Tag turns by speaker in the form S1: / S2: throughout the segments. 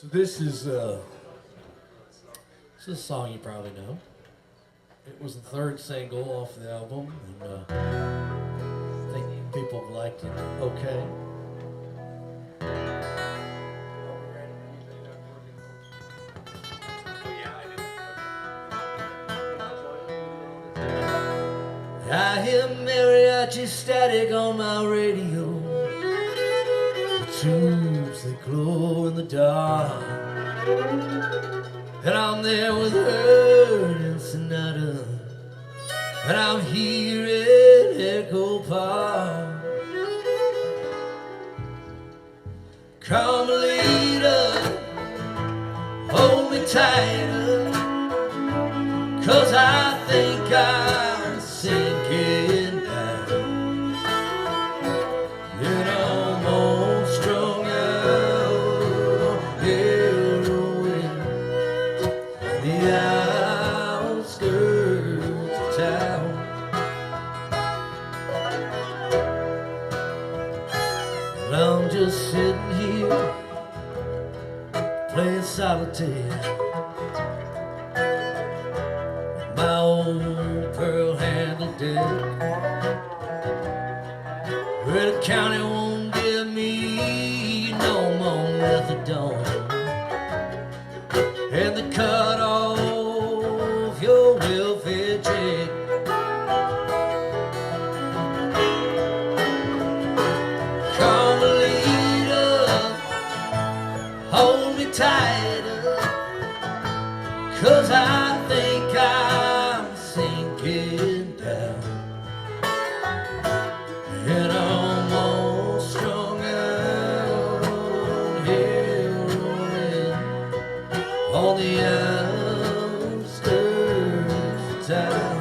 S1: So this is a song you probably know. It was the third single off the album, and I think people liked it okay. I hear mariachi static on my radio. The tubes, they glow in the dark. And I'm there with her and Sonata. And I'm here in Echo Park. Carmelita, hold me tighter, 'cause I think I'm sinking down. And I'm all strung out on heroin on the outskirts of town. And I'm just sitting here playing solitaire. My old pearl-handled deck, where the county won't give me no more methadone, and they cut off your welfare check. Carmelita, hold me tighter, 'cause I think I'm sinking down. And I'm all strung out on heroin on the outskirts of town.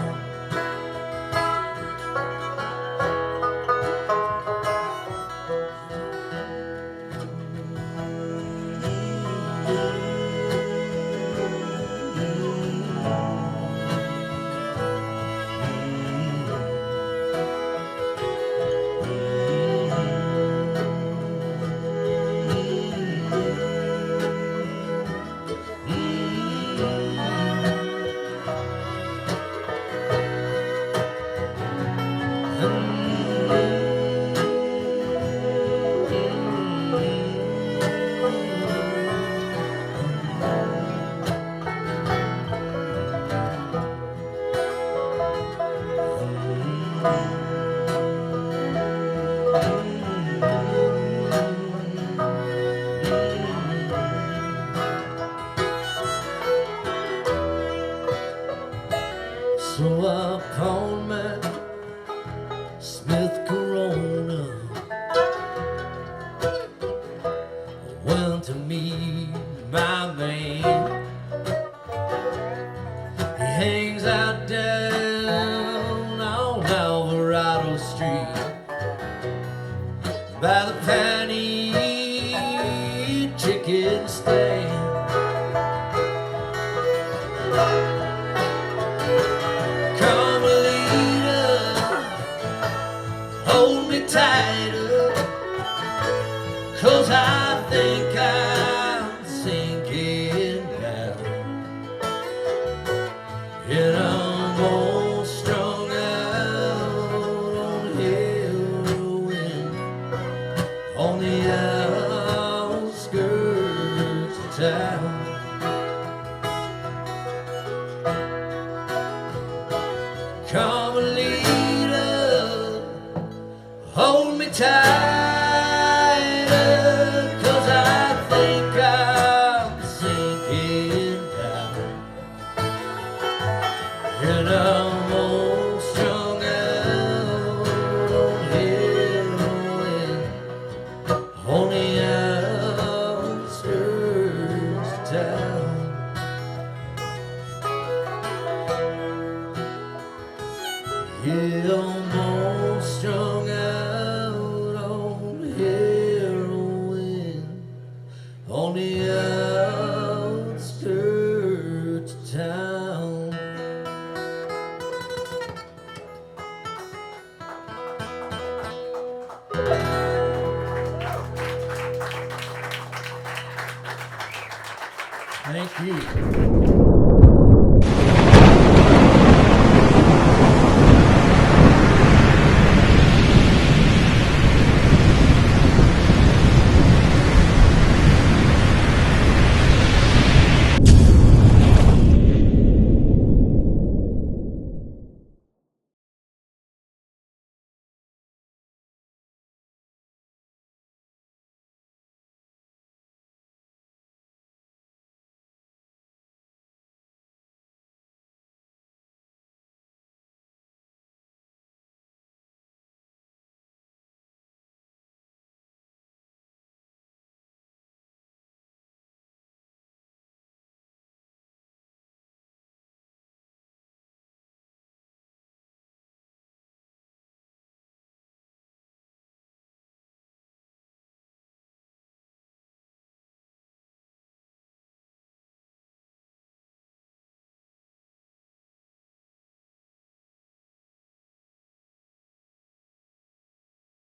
S1: So I pawned my Smith Corona, went to meet my man. He hangs out down on Alvarado Street by the Penny Chicken Stand. Carmelita, hold me tighter, 'cause I think I'm sinking down. And I'm all strung out on heroin on the outskirts of town. Carmelita, hold me tighter, 'cause I think I'm sinking down. And I'm all strung out on heroin on the outskirts of town. Yeah, I'm all strung out on heroin on the outskirts of town. Thank you.